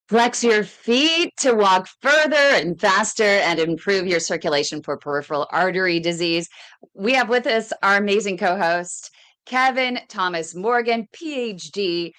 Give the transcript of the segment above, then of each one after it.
Flex your feet to walk further and faster and improve your circulation for peripheral artery disease. We have with us our amazing co-host, Kevin Thomas Morgan, PhD,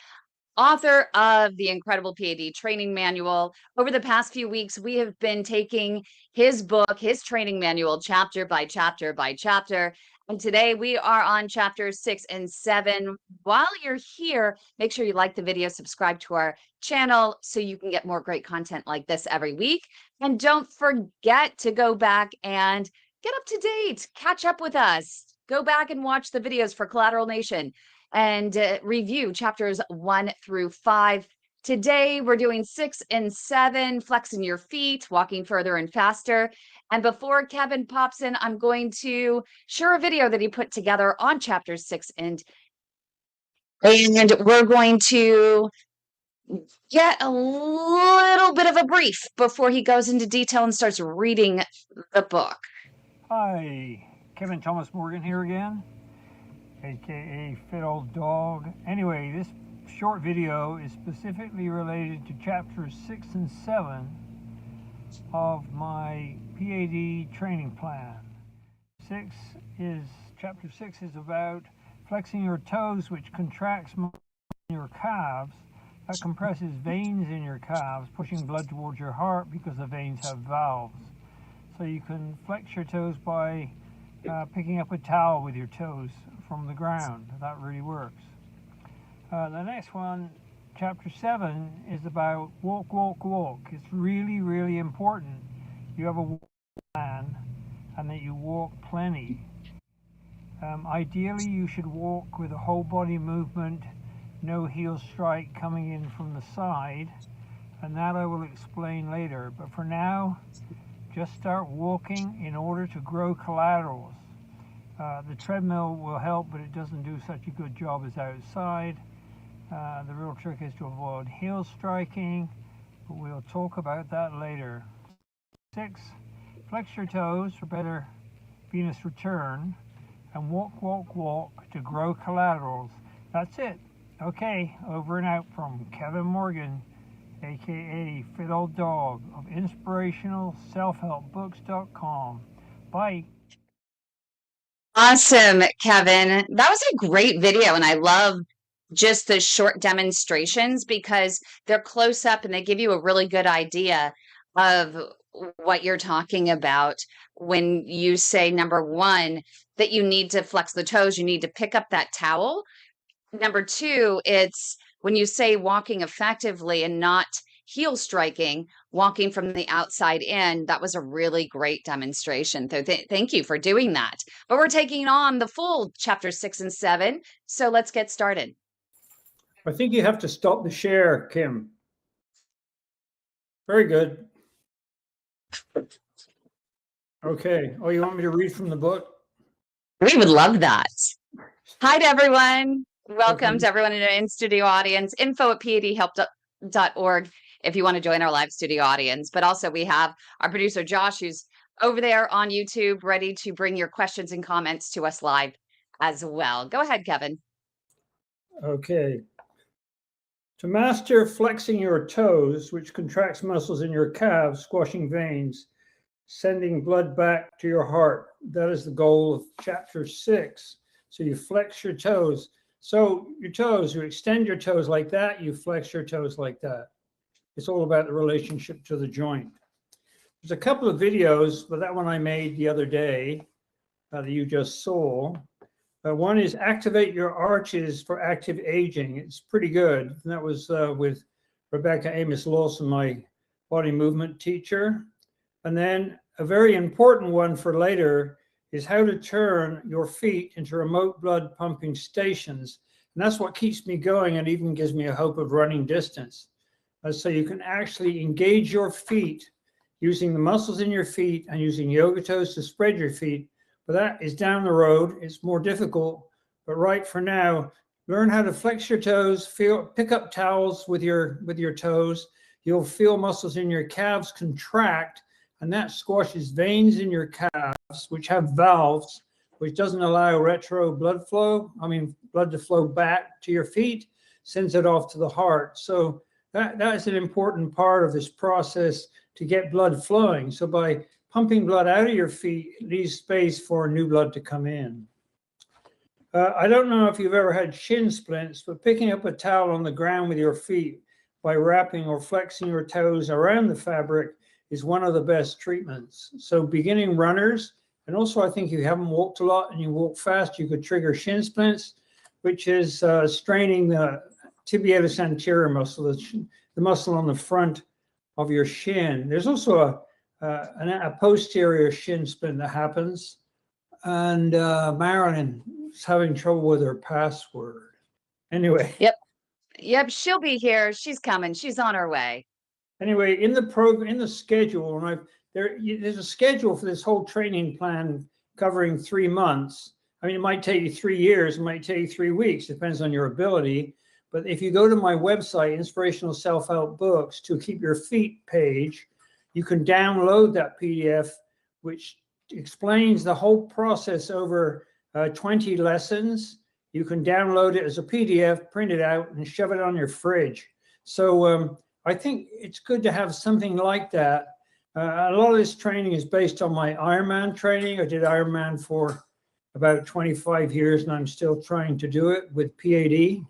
author of the incredible PAD training manual. Over the past few weeks, we have been taking his book, his training manual, chapter by chapter by chapter. And today we are on chapters 6 and 7. While you're here, make sure you like the video, subscribe to our channel so you can get more great content like this every week. And don't forget to go back and get up to date, catch up with us. Go back and watch the videos for Collateral Nation and review chapters 1 through 5. Today, we're doing 6 and 7, flexing your feet, walking further and faster. And before Kevin pops in, I'm going to share a video that he put together on chapters 6 and we're going to get a little bit of a brief before he goes into detail and starts reading the book. Hi, Kevin Thomas Morgan here again, aka Fit Old Dog. Anyway, this short video is specifically related to chapters 6 and 7 of my PAD training plan. Chapter 6 is about flexing your toes, which contracts your calves. That compresses veins in your calves, pushing blood towards your heart because the veins have valves. So you can flex your toes by picking up a towel with your toes from the ground. That really works. The next one, chapter 7, is about walk, walk, walk. It's really, really important you have a walk plan and that you walk plenty. Ideally, you should walk with a whole body movement, no heel strike coming in from the side, and that I will explain later. But for now, just start walking in order to grow collaterals. The treadmill will help, but it doesn't do such a good job as outside. The real trick is to avoid heel striking, but we'll talk about that later. 6, flex your toes for better venous return, and walk, walk, walk to grow collaterals. That's it. Okay, over and out from Kevin Morgan, aka Fit Old Dog of InspirationalSelfHelpBooks.com. Bye. Awesome, Kevin. That was a great video, and I love just the short demonstrations because they're close up and they give you a really good idea of what you're talking about when you say, number 1, that you need to flex the toes, you need to pick up that towel. Number 2, it's when you say walking effectively and not heel striking, walking from the outside in. That was a really great demonstration. So thank you for doing that. But we're taking on the full chapter 6 and 7. So let's get started. I think you have to stop the share, Kim. Very good. Okay. Oh, you want me to read from the book? We would love that. Hi to everyone. Welcome to everyone in our in-studio audience. info@padhelp.org if you want to join our live studio audience. But also we have our producer, Josh, who's over there on YouTube, ready to bring your questions and comments to us live as well. Go ahead, Kevin. Okay. To master flexing your toes, which contracts muscles in your calves, squashing veins, sending blood back to your heart. That is the goal of chapter 6. So you flex your toes. So your toes, you extend your toes like that, you flex your toes like that. It's all about the relationship to the joint. There's a couple of videos, but that one I made the other day that you just saw. One is activate your arches for active aging. It's pretty good. And that was with Rebecca Amos Lawson, my body movement teacher. And then a very important one for later is how to turn your feet into remote blood pumping stations. And that's what keeps me going and even gives me a hope of running distance. So you can actually engage your feet using the muscles in your feet and using yoga toes to spread your feet. But that is down the road. It's more difficult. But right for now, learn how to flex your toes, pick up towels with your toes. You'll feel muscles in your calves contract, and that squashes veins in your calves, which have valves, which doesn't allow blood to flow back to your feet, sends it off to the heart. So that is an important part of this process to get blood flowing. So by pumping blood out of your feet, it leaves space for new blood to come in. I don't know if you've ever had shin splints, but picking up a towel on the ground with your feet by wrapping or flexing your toes around the fabric is one of the best treatments. So beginning runners, and also I think if you haven't walked a lot and you walk fast, you could trigger shin splints, which is straining the tibialis anterior muscle, the muscle on the front of your shin. There's also a posterior shin splint that happens. And Marilyn is having trouble with her password. Anyway. Yep, she'll be here. She's coming. She's on her way. Anyway, in the program, in the schedule, and there's a schedule for this whole training plan covering 3 months. I mean, it might take you 3 years, it might take you 3 weeks, depends on your ability. But if you go to my website, Inspirational Self-Help Books, to Keep Your Feet page, you can download that PDF, which explains the whole process over 20 lessons. You can download it as a PDF, print it out, and shove it on your fridge. So I think it's good to have something like that. A lot of this training is based on my Ironman training. I did Ironman for about 25 years, and I'm still trying to do it with PAD.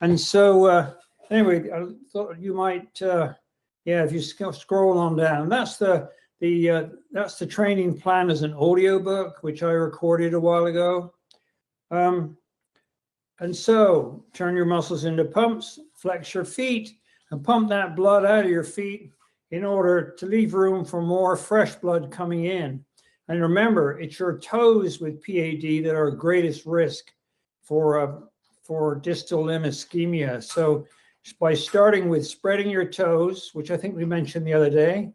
And so anyway, I thought you might, if you scroll on down, that's the training plan as an audio book, which I recorded a while ago. And so turn your muscles into pumps, flex your feet, and pump that blood out of your feet in order to leave room for more fresh blood coming in. And remember, it's your toes with PAD that are greatest risk for distal limb ischemia. So by starting with spreading your toes, which I think we mentioned the other day,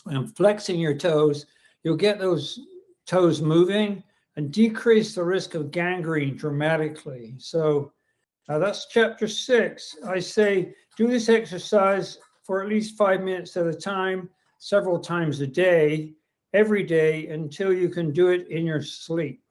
and flexing your toes, you'll get those toes moving and decrease the risk of gangrene dramatically. So that's chapter 6. I say do this exercise for at least 5 minutes at a time, several times a day, every day, until you can do it in your sleep.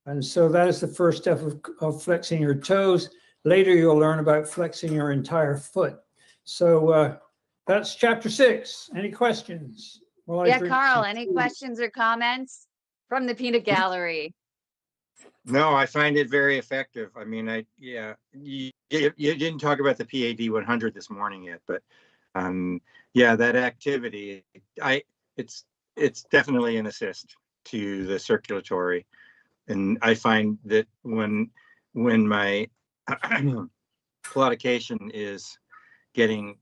And so that is the first step of flexing your toes. Later, you'll learn about flexing your entire foot. So that's chapter 6. Any questions? Carl, any questions or comments from the peanut gallery? No, I find it very effective. I mean, you didn't talk about the PAD 100 this morning yet, but that activity, it's definitely an assist to the circulatory. And I find that when my claudication is getting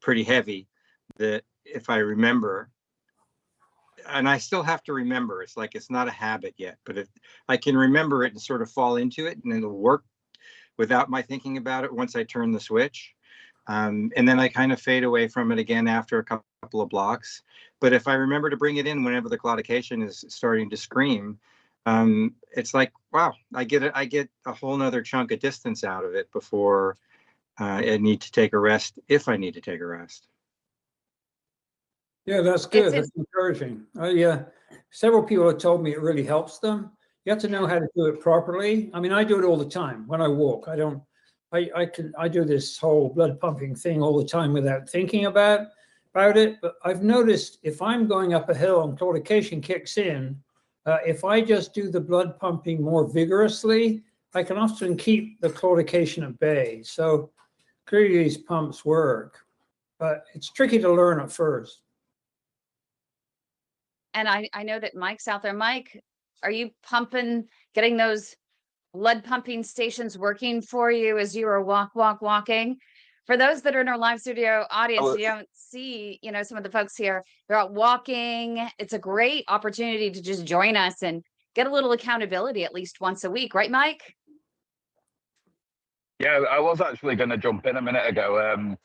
pretty heavy, that if I remember, and I still have to remember, it's like it's not a habit yet, but if I can remember it and sort of fall into it, and it'll work without my thinking about it once I turn the switch. And then I kind of fade away from it again after a couple of blocks. But if I remember to bring it in whenever the claudication is starting to scream, it's like, wow, I get a whole nother chunk of distance out of it before I need to take a rest, if I need to take a rest. Yeah, that's good. That's encouraging. Several people have told me it really helps them. You have to know how to do it properly. I mean, I do it all the time when I walk. I do this whole blood pumping thing all the time without thinking about it. But I've noticed if I'm going up a hill and claudication kicks in, if I just do the blood pumping more vigorously, I can often keep the claudication at bay. So clearly these pumps work, but it's tricky to learn at first. And I know that Mike's out there. Mike, are you getting those blood pumping stations working for you as you are walking? For those that are in our live studio audience, you don't see, some of the folks here, they're out walking. It's a great opportunity to just join us and get a little accountability at least once a week. Right, Mike? Yeah, I was actually going to jump in a minute ago.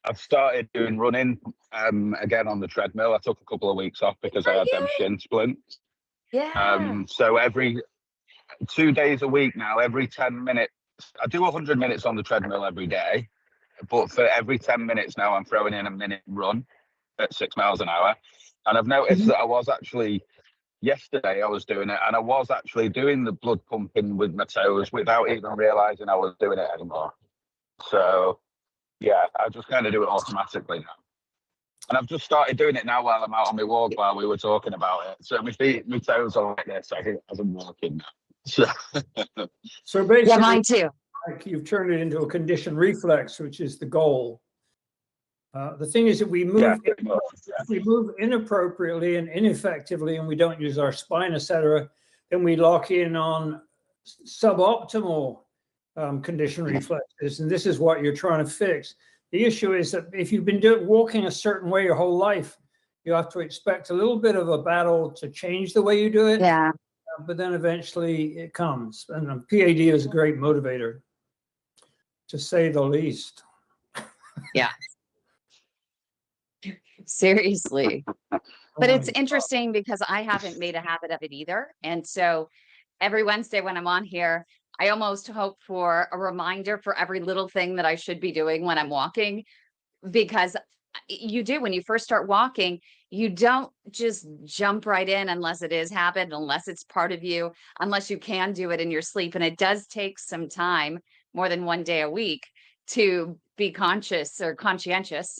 I've started doing running again on the treadmill. I took a couple of weeks off because I had them shin splints. Yeah. So every 2 days a week now, every 10 minutes, I do 100 minutes on the treadmill every day. But for every 10 minutes now, I'm throwing in a minute run at 6 miles an hour. And I've noticed that yesterday I was doing it, and I was actually doing the blood pumping with my toes without even realizing I was doing it anymore. So Yeah, I just kind of do it automatically now. And I've just started doing it now while I'm out on my walk while we were talking about it. So my feet, my toes are like this as I'm walking now. So, So Yeah, basically, mine too. like you've turned it into a conditioned reflex, which is the goal. The thing is that yeah, if we move inappropriately and ineffectively, and we don't use our spine, etc., then we lock in on suboptimal conditioned reflexes, and this is what you're trying to fix. The issue is that if you've been walking a certain way your whole life, you have to expect a little bit of a battle to change the way you do it. Yeah. But then eventually it comes, and PAD is a great motivator, to say the least. Yeah. Seriously. But it's interesting because I haven't made a habit of it either. And so every Wednesday when I'm on here, I almost hope for a reminder for every little thing that I should be doing when I'm walking, because you do, when you first start walking, you don't just jump right in unless it is habit, unless it's part of you, unless you can do it in your sleep. And it does take some time, more than one day a week, to be conscious or conscientious,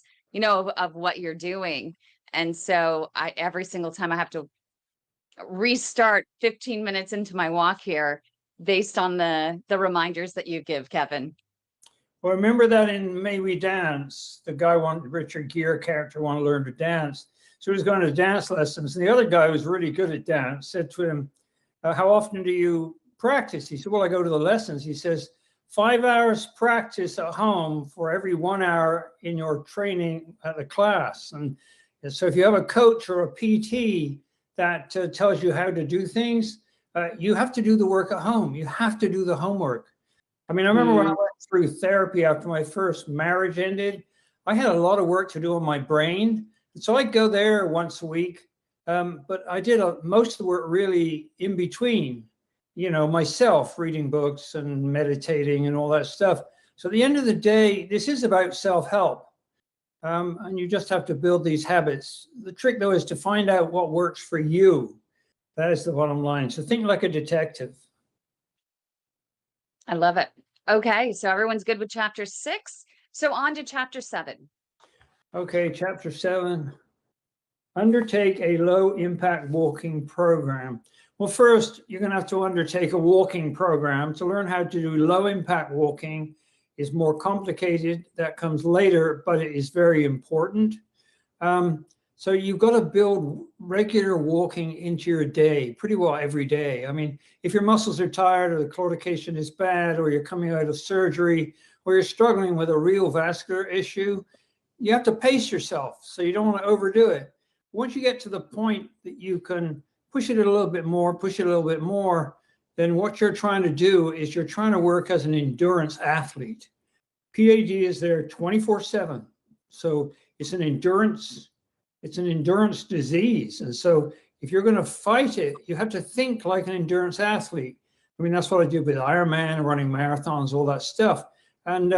of what you're doing. And so every single time I have to restart 15 minutes into my walk here based on the reminders that you give, Kevin. Well, remember that in May We Dance, the guy Richard Gere character wanted to learn to dance. So he was going to dance lessons. And the other guy who was really good at dance said to him, how often do you practice? He said, well, I go to the lessons. He says, 5 hours practice at home for every 1 hour in your training at the class. And so if you have a coach or a PT that tells you how to do things, you have to do the work at home. You have to do the homework. I mean, I remember when I went through therapy after my first marriage ended, I had a lot of work to do on my brain. So I'd go there once a week, but I did most of the work really in between, myself reading books and meditating and all that stuff. So at the end of the day, this is about self-help. And you just have to build these habits. The trick, though, is to find out what works for you. That is the bottom line. So think like a detective. I love it. Okay, so everyone's good with chapter 6. So on to chapter 7. Okay, chapter 7. Undertake a low impact walking program. Well, first, you're going to have to undertake a walking program. To learn how to do low impact walking is more complicated. That comes later, but it is very important. So you've got to build regular walking into your day pretty well every day. I mean, if your muscles are tired or the claudication is bad, or you're coming out of surgery, or you're struggling with a real vascular issue, you have to pace yourself. So you don't want to overdo it. Once you get to the point that you can push it a little bit more, then what you're trying to do is you're trying to work as an endurance athlete. PAD is there 24/7. So it's an endurance disease. And so if you're going to fight it, you have to think like an endurance athlete. I mean, that's what I do with Ironman, running marathons, all that stuff. And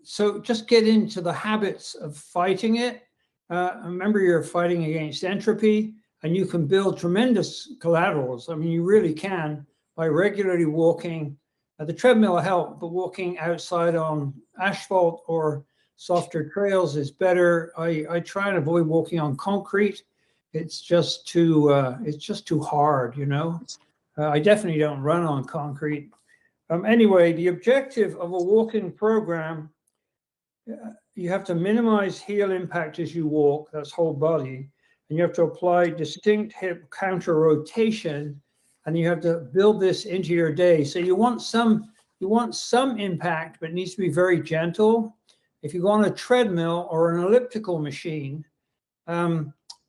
so just get into the habits of fighting it. Remember, you're fighting against entropy, and you can build tremendous collaterals. I mean, you really can, by regularly walking. The treadmill will help, but walking outside on asphalt or softer trails is better. I try and avoid walking on concrete. It's just too hard, I definitely don't run on concrete. Anyway, the objective of a walking program, you have to minimize heel impact as you walk. That's whole body. And you have to apply distinct hip counter rotation, and you have to build this into your day. So you want some impact, but it needs to be very gentle. If you go on a treadmill or an elliptical machine,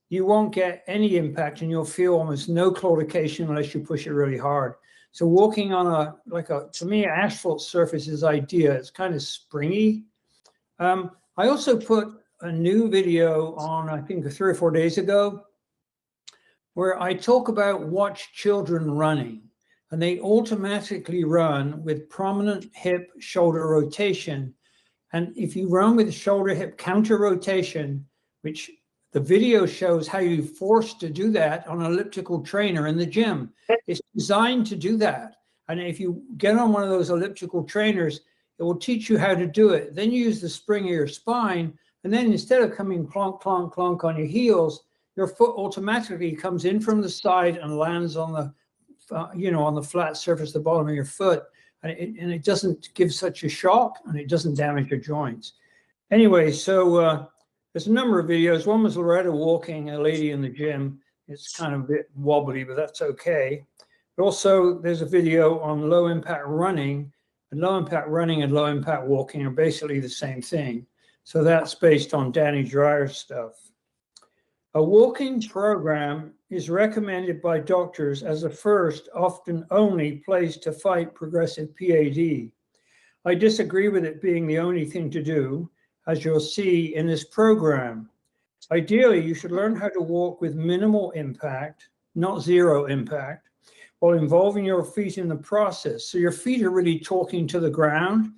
you won't get any impact, and you'll feel almost no claudication unless you push it really hard. So walking on to me, asphalt surface is ideal. It's kind of springy. I also put a new video on, I think 3 or 4 days ago, where I talk about watch children running, and they automatically run with prominent hip shoulder rotation. And if you run with shoulder hip counter rotation, which the video shows how you're forced to do that on an elliptical trainer in the gym, it's designed to do that. And if you get on one of those elliptical trainers, It will teach you how to do it. Then you use the spring of your spine, and then instead of coming clonk, clonk, clonk on your heels, your foot automatically comes in from the side and lands on the, on the flat surface, the bottom of your foot. And it doesn't give such a shock, and it doesn't damage your joints. Anyway, so there's a number of videos. One was Loretta walking a lady in the gym. It's kind of a bit wobbly, but that's okay. But also, there's a video on low impact running, and low impact running and low impact walking are basically the same thing. So that's based on Danny Dreyer's stuff. A walking program is recommended by doctors as the first, often only, place to fight progressive PAD. I disagree with it being the only thing to do, as you'll see in this program. Ideally, you should learn how to walk with minimal impact, not zero impact, while involving your feet in the process. So your feet are really talking to the ground.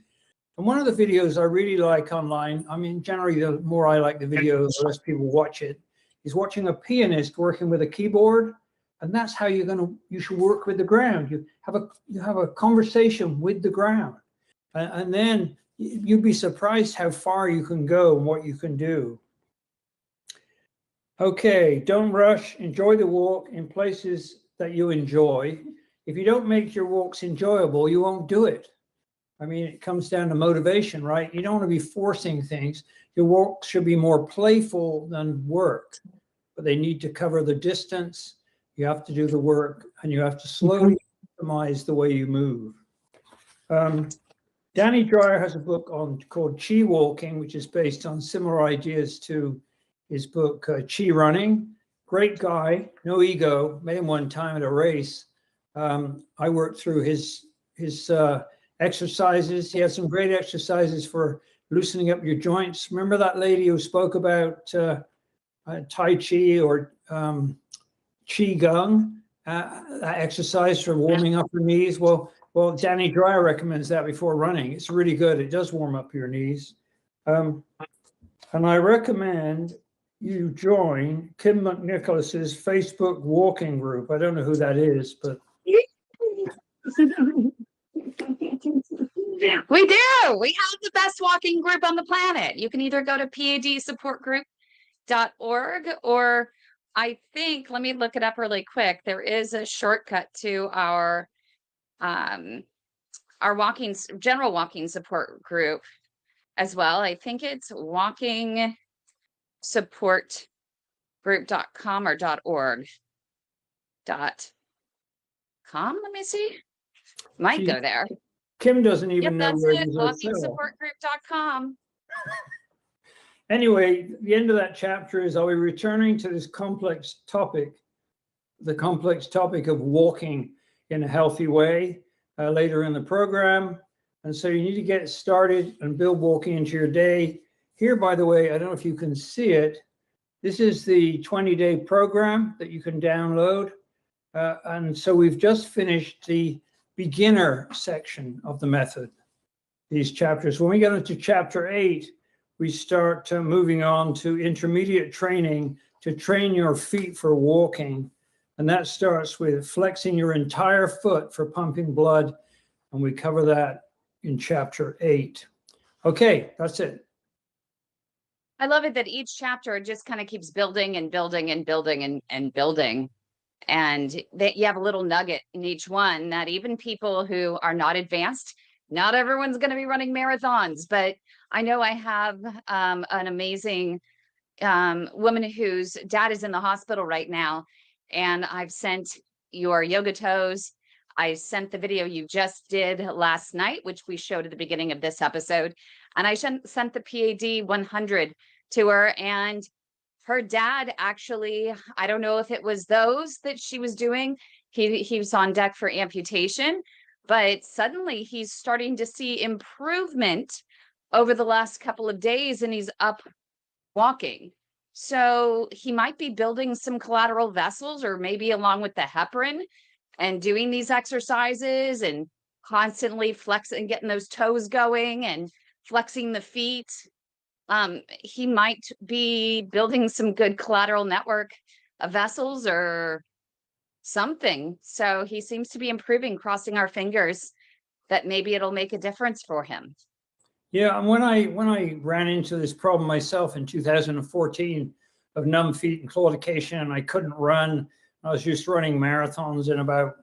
And one of the videos I really like online, I mean, generally, the more I like the video, the less people watch it, is watching a pianist working with a keyboard. And that's how you should work with the ground. You have a conversation with the ground. And then you'd be surprised how far you can go and what you can do. Okay, don't rush. Enjoy the walk in places that you enjoy. If you don't make your walks enjoyable, you won't do it. I mean, it comes down to motivation, right? You don't want to be forcing things. Your walks should be more playful than work, but they need to cover the distance. You have to do the work, and you have to slowly optimize the way you move. Danny Dreyer has a book called Chi Walking, which is based on similar ideas to his book, Chi Running. Great guy, no ego, met him one time at a race. I worked through his exercises. He has some great exercises for loosening up your joints. Remember that lady who spoke about Tai Chi or Qi Gong, that exercise for warming up your knees? Well, Danny Dreyer recommends that before running. It's really good. It does warm up your knees. And I recommend you join Kym McNicholas's Facebook walking group. I don't know who that is, but We do. We have the best walking group on the planet. You can either go to padsupportgroup.org, or I think, let me look it up really quick. There is a shortcut to our general walking support group as well. I think it's walkingsupportgroup.com or .org. .com, let me see. Might go there. Kym doesn't even know where it. these are. WalkingSupportGroup.com. Anyway, the end of that chapter is, are we returning to this complex topic, the complex topic of walking in a healthy way later in the program. And so you need to get started and build walking into your day. Here, by the way, I don't know if you can see it. This is the 20-day program that you can download. And so we've just finished the beginner section of the method, these chapters. When we get into chapter 8, we start moving on to intermediate training to train your feet for walking. And that starts with flexing your entire foot for pumping blood. And we cover that in chapter 8. Okay, that's it. I love it that each chapter just kind of keeps building and building and building and building. And that you have a little nugget in each one, that even people who are not advanced, not everyone's going to be running marathons, but I know I have an amazing woman whose dad is in the hospital right now. And I've sent your yoga toes. I sent the video you just did last night, which we showed at the beginning of this episode. And I sent the PAD 100 to her, and her dad actually, I don't know if it was those that she was doing. He was on deck for amputation, but suddenly he's starting to see improvement over the last couple of days, and he's up walking. So he might be building some collateral vessels, or maybe along with the heparin, and doing these exercises and constantly flexing, getting those toes going and flexing the feet. He might be building some good collateral network of vessels or something. So he seems to be improving, crossing our fingers. that maybe it'll make a difference for him. Yeah, and when I ran into this problem myself in 2014 of numb feet and claudication, and I couldn't run, I was just running marathons in about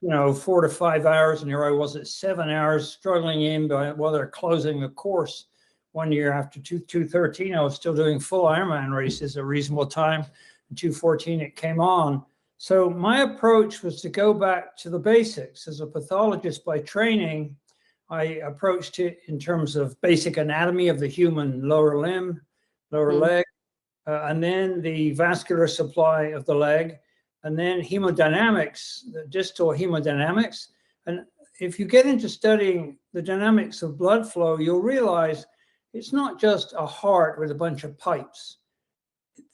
4 to 5 hours, and here I was at 7 hours struggling in while they're closing the course. One year after 213, I was still doing full Ironman races, a reasonable time. In 214, it came on. So my approach was to go back to the basics. As a pathologist by training, I approached it in terms of basic anatomy of the human lower limb, lower leg, and then the vascular supply of the leg, and then hemodynamics, the distal hemodynamics. And if you get into studying the dynamics of blood flow, you'll realize it's not just a heart with a bunch of pipes.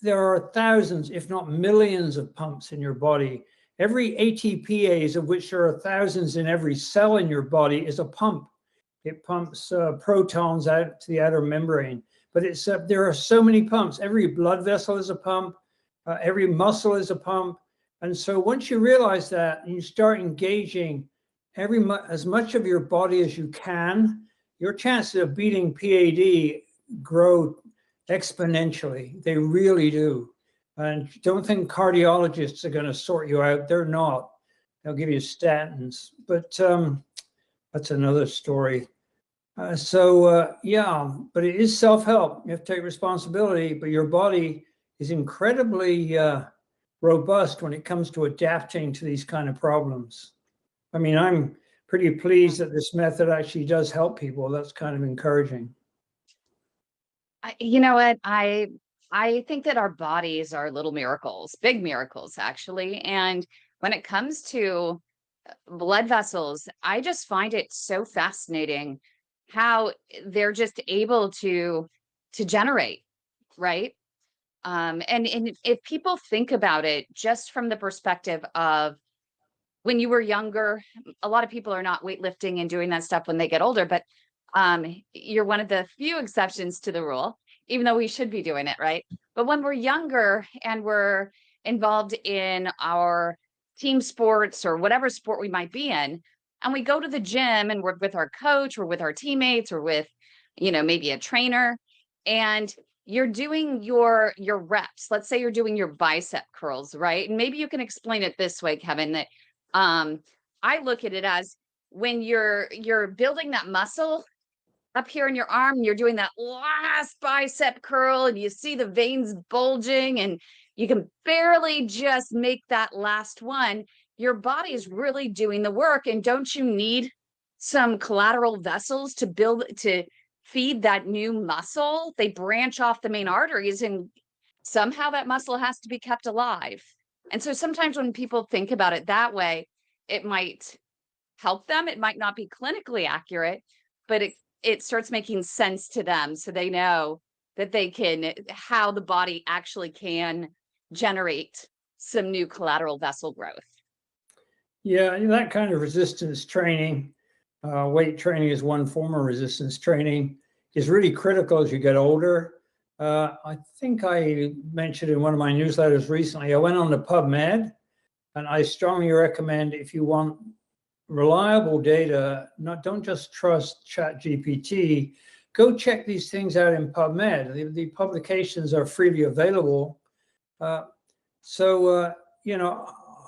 There are thousands, if not millions, of pumps in your body. Every ATPase, of which there are thousands in every cell in your body, is a pump. It pumps protons out to the outer membrane. But there are so many pumps. Every blood vessel is a pump. Every muscle is a pump. And so once you realize that and you start engaging as much of your body as you can, your chances of beating PAD grow exponentially. They really do. And don't think cardiologists are going to sort you out. They're not. They'll give you statins. But that's another story. Yeah, but it is self-help. You have to take responsibility, but your body is incredibly robust when it comes to adapting to these kind of problems. I mean, I'm pretty pleased that this method actually does help people. That's kind of encouraging. You know what? I think that our bodies are little miracles, big miracles, actually. And when it comes to blood vessels, I just find it so fascinating how they're just able to generate, right? And if people think about it just from the perspective of when you were younger, a lot of people are not weightlifting and doing that stuff when they get older, but you're one of the few exceptions to the rule, even though we should be doing it, right? But when we're younger and we're involved in our team sports or whatever sport we might be in, and we go to the gym and we're with our coach or with our teammates or with, maybe a trainer, and you're doing your reps. Let's say you're doing your bicep curls, right? And maybe you can explain it this way, Kevin, that I look at it as when you're building that muscle up here in your arm, you're doing that last bicep curl and you see the veins bulging and you can barely just make that last one. Your body is really doing the work. And don't you need some collateral vessels to feed that new muscle? They branch off the main arteries and somehow that muscle has to be kept alive. And so sometimes when people think about it that way, it might help them. It might not be clinically accurate, but it starts making sense to them. So they know that how the body actually can generate some new collateral vessel growth. Yeah, that kind of resistance training, weight training is one form of resistance training, is really critical as you get older. I think I mentioned in one of my newsletters recently, I went on to PubMed, and I strongly recommend, if you want reliable data, don't just trust ChatGPT, go check these things out in PubMed. The publications are freely available.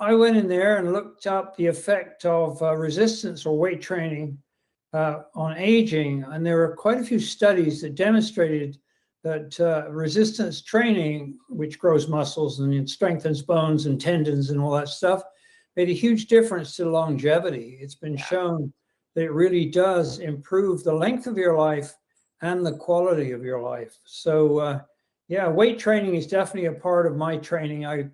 I went in there and looked up the effect of resistance or weight training on aging, and there were quite a few studies that demonstrated that resistance training, which grows muscles and it strengthens bones and tendons and all that stuff, made a huge difference to longevity. It's been shown that it really does improve the length of your life and the quality of your life. So weight training is definitely a part of my training. I've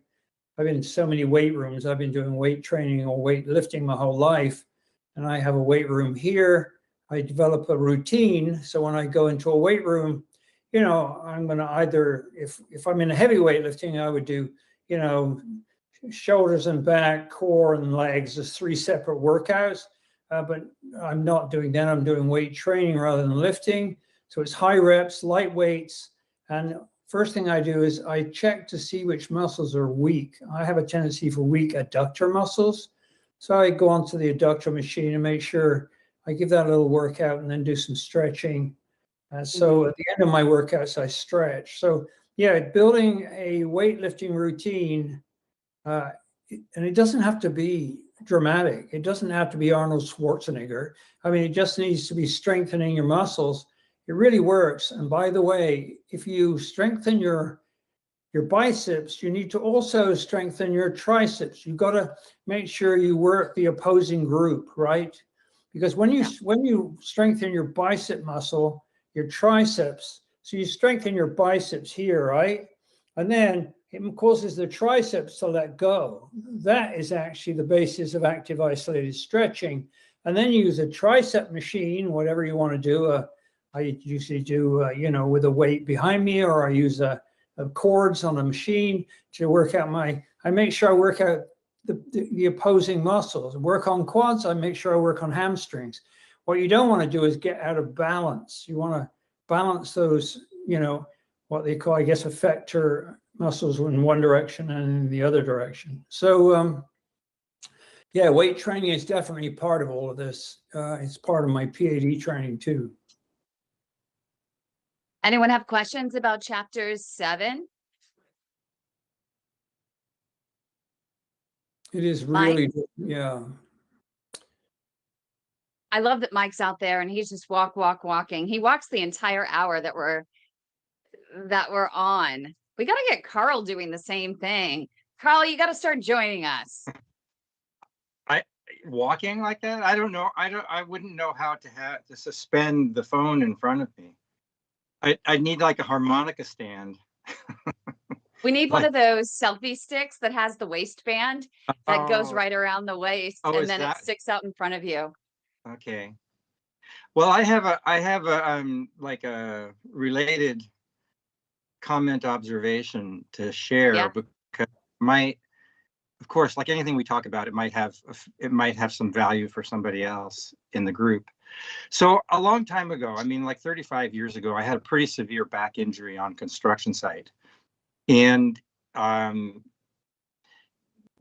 been in so many weight rooms. I've been doing weight training or weight lifting my whole life. And I have a weight room here. I develop a routine. So when I go into a weight room, I'm going to either, if I'm in a heavy weightlifting, I would do, shoulders and back, core and legs as 3 separate workouts. But I'm not doing that. I'm doing weight training rather than lifting. So it's high reps, light weights. And first thing I do is I check to see which muscles are weak. I have a tendency for weak adductor muscles. So I go onto the adductor machine and make sure I give that a little workout and then do some stretching. So at the end of my workouts, I stretch. So yeah, building a weightlifting routine, and it doesn't have to be dramatic. It doesn't have to be Arnold Schwarzenegger. I mean, it just needs to be strengthening your muscles. It really works. And by the way, if you strengthen your biceps, you need to also strengthen your triceps. You've got to make sure you work the opposing group, right? Because when you strengthen your bicep muscle, your triceps, so you strengthen your biceps here, right? And then it causes the triceps to let go. That is actually the basis of active isolated stretching. And then you use a tricep machine, whatever you want to do. I usually do, with a weight behind me, or I use cords on a machine to work out I make sure I work out the opposing muscles. Work on quads, I make sure I work on hamstrings. What you don't want to do is get out of balance. You want to balance those, what they call, I guess, effector muscles in one direction and in the other direction. So, yeah, weight training is definitely part of all of this. It's part of my PAD training too. Anyone have questions about chapters 7? It is Mike? really, yeah. I love that Mike's out there and he's just walking. He walks the entire hour that we're on. We got to get Carl doing the same thing. Carl, you got to start joining us. Walking like that? I don't know. I wouldn't know how to suspend the phone in front of me. I need like a harmonica stand. We need one of those selfie sticks that has the waistband that goes right around the waist, and then it sticks out in front of you. Okay. Well, I have a like a related comment observation to share, because of course, like anything we talk about, it might have some value for somebody else in the group. So a long time ago, I mean, like 35 years ago, I had a pretty severe back injury on construction site. And the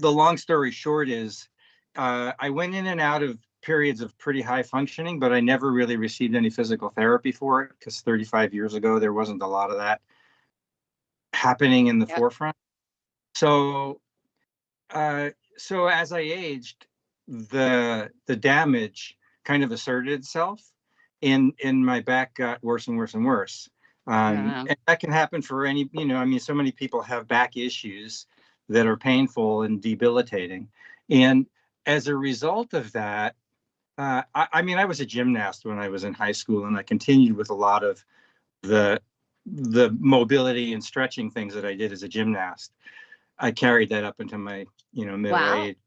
long story short is I went in and out of periods of pretty high functioning, but I never really received any physical therapy for it, because 35 years ago, there wasn't a lot of that happening in the forefront. So as I aged, the damage kind of asserted itself, and my back got worse and worse and worse. And that can happen for any, I mean, so many people have back issues that are painful and debilitating. And as a result of that, I mean, I was a gymnast when I was in high school, and I continued with a lot of the mobility and stretching things that I did as a gymnast. I carried that up into my, middle age.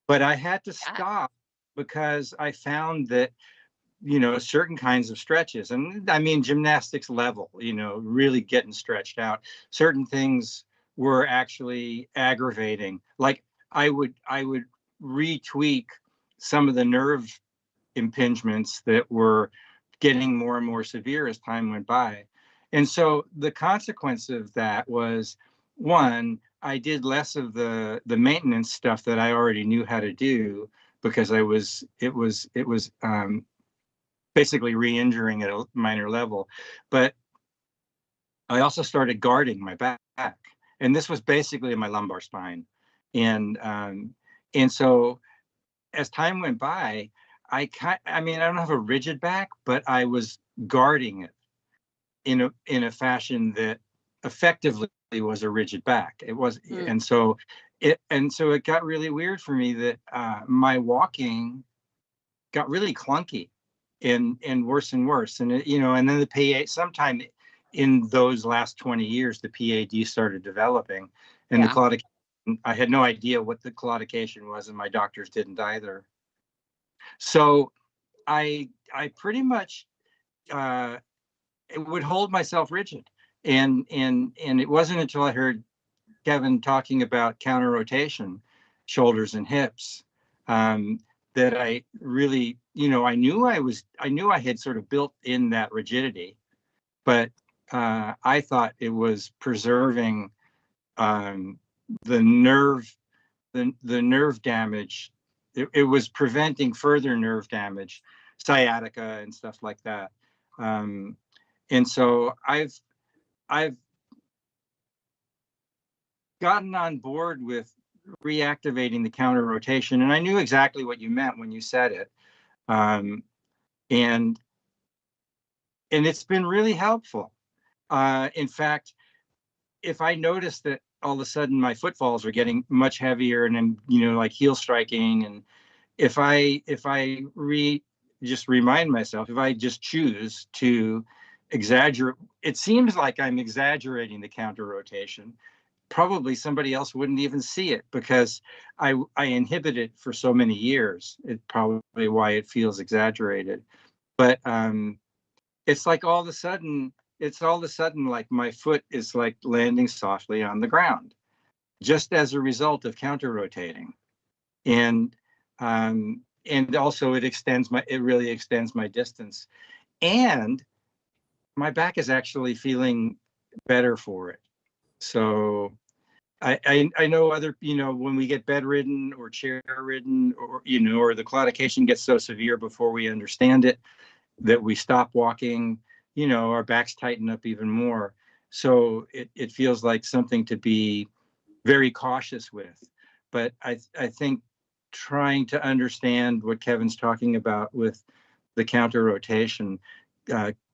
But I had to stop because I found that, certain kinds of stretches, and I mean gymnastics level, really getting stretched out, certain things were actually aggravating. Like I would retweak some of the nerve impingements that were getting more and more severe as time went by. And so the consequence of that was, one, I did less of the maintenance stuff that I already knew how to do, because it was basically re-injuring at a minor level. But I also started guarding my back, and this was basically my lumbar spine. And so as time went by, I don't have a rigid back, but I was guarding it in a fashion that effectively was a rigid back. It was, and so it got really weird for me that my walking got really clunky and worse and worse. And and then the PA, sometime in those last 20 years, the PAD started developing, and the claudication. I had no idea what the claudication was, and my doctors didn't either. So I pretty much would hold myself rigid, and it wasn't until I heard Kevin talking about counter rotation, shoulders and hips, that I really, I knew I had sort of built in that rigidity, but I thought it was preserving the nerve damage. It was preventing further nerve damage. sciatica and stuff like that. And so I've gotten on board with reactivating the counter rotation, and I knew exactly what you meant when you said it. And it's been really helpful. In fact, if I notice that all of a sudden my footfalls are getting much heavier and I'm, like heel striking, and if I just remind myself, if I just choose to exaggerate, it seems like I'm exaggerating the counter rotation. Probably somebody else wouldn't even see it because I inhibit it for so many years. It's probably why it feels exaggerated. But it's like all of a sudden like my foot is like landing softly on the ground, just as a result of counter rotating. And also it really extends my distance. And my back is actually feeling better for it. So I know other, when we get bedridden or chair ridden, or, or the claudication gets so severe before we understand it, that we stop walking, our backs tighten up even more. So it feels like something to be very cautious with. But I think trying to understand what Kevin's talking about with the counter rotation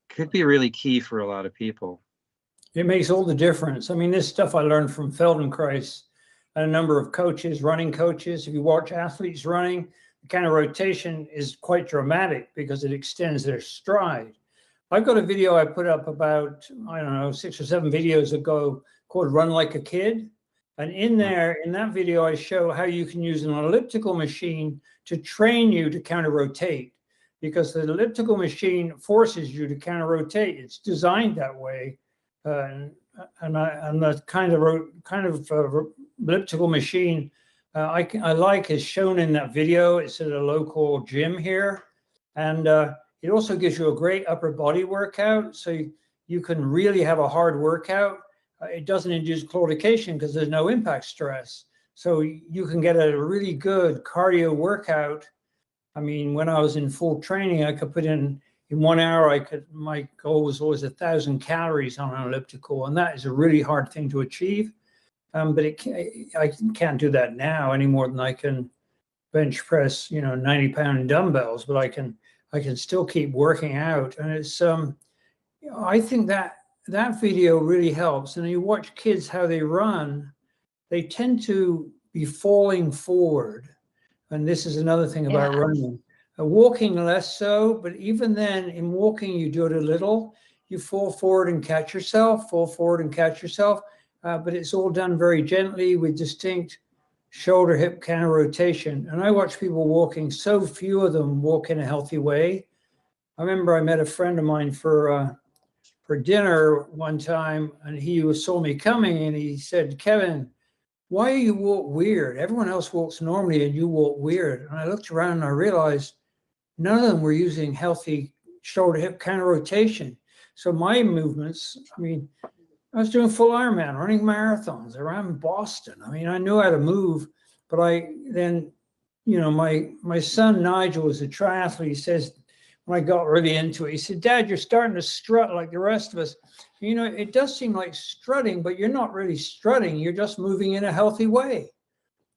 could be really key for a lot of people. It makes all the difference. I mean, this stuff I learned from Feldenkrais and a number of coaches, running coaches. If you watch athletes running, the kind of rotation is quite dramatic because it extends their stride. I've got a video I put up about, 6 or 7 videos ago called Run Like a Kid. And in that video, I show how you can use an elliptical machine to train you to counter rotate, because the elliptical machine forces you to counter rotate. It's designed that way. And the kind of elliptical machine I like is shown in that video. It's at a local gym here, and it also gives you a great upper body workout, so you can really have a hard workout. It doesn't induce claudication because there's no impact stress, so you can get a really good cardio workout. I mean, when I was in full training, I could put in 1 hour, my goal was always 1,000 calories on an elliptical, and that is a really hard thing to achieve. But I can't do that now any more than I can bench press, 90-pound dumbbells. But I can still keep working out, and it's I think that video really helps. And you watch kids how they run; they tend to be falling forward, and this is another thing about running. Walking less so, but even then, in walking, you do it a little. You fall forward and catch yourself, but it's all done very gently with distinct shoulder hip counter rotation. And I watch people walking, so few of them walk in a healthy way. I remember I met a friend of mine for dinner one time, and he saw me coming, and he said, "Kevin, why do you walk weird? Everyone else walks normally and you walk weird." And I looked around and I realized none of them were using healthy shoulder hip counter rotation. So my movements, I was doing full Ironman, running marathons around Boston. I knew how to move, but my son Nigel is a triathlete. He says, when I got really into it, he said, "Dad, you're starting to strut like the rest of us." It does seem like strutting, but you're not really strutting. You're just moving in a healthy way.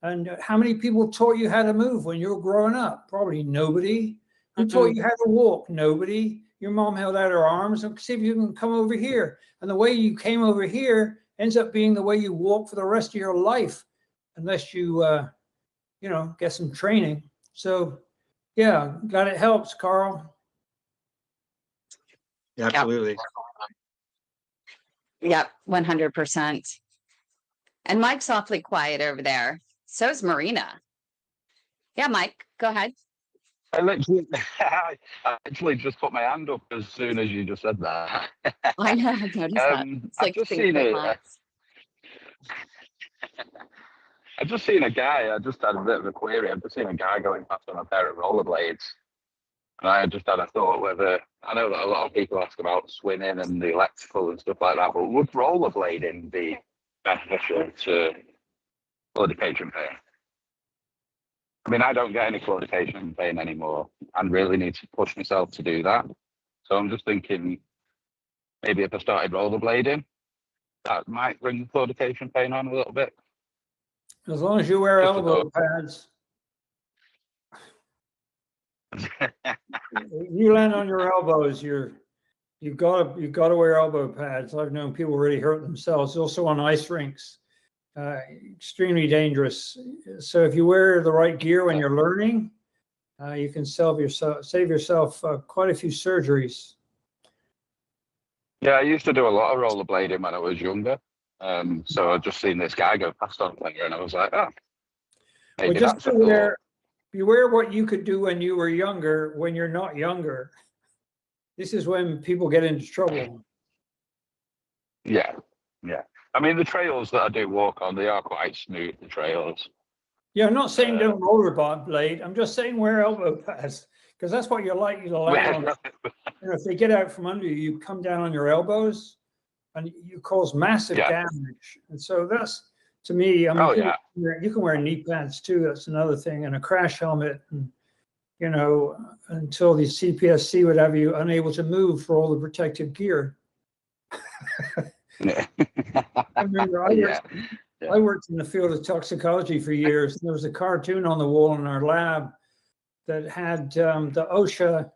And how many people taught you how to move when you were growing up? Probably nobody. Who taught you how to walk? Nobody. Your mom held out her arms and see if you can come over here. And the way you came over here ends up being the way you walk for the rest of your life, unless you, get some training. So, yeah, glad it helps, Carl. Absolutely. Yep, 100%. And Mike's awfully quiet over there. So is Marina. Yeah, Mike, go ahead. I actually just put my hand up as soon as you just said that. I know, I've noticed that. It's like I've just seen a guy. I just had a bit of a query. I've just seen a guy going past on a pair of rollerblades, and I just had a thought whether, I know that a lot of people ask about swimming and the electrical and stuff like that, but would rollerblading be beneficial to claudication pain? I mean, I don't get any claudication pain anymore and really need to push myself to do that. So I'm just thinking maybe if I started rollerblading, that might bring the claudication pain on a little bit. As long as you wear Just a elbow pads. You land on your elbows, you've got to wear elbow pads. I've known people really hurt themselves. Also on ice rinks, extremely dangerous. So if you wear the right gear when you're learning, you can save yourself quite a few surgeries. Yeah, I used to do a lot of rollerblading when I was younger. So I've just seen this guy go past on there, and I was like, oh, maybe Well, just that's a thought. beware what you could do when you were younger, when you're not younger. This is when people get into trouble. Yeah, yeah. I mean, the trails that I do walk on, they are quite smooth, the trails. Yeah, I'm not saying don't rollerblade. I'm just saying wear elbow pads, because that's what you're likely to land on. If they get out from under you, you come down on your elbows and you cause massive damage. And so that's, to me, I mean, you can wear knee pads too. That's another thing, and a crash helmet. And, you know, until the CPSC would have you unable to move for all the protective gear. I remember I worked in the field of toxicology for years. There was a cartoon on the wall in our lab that had the OSHA,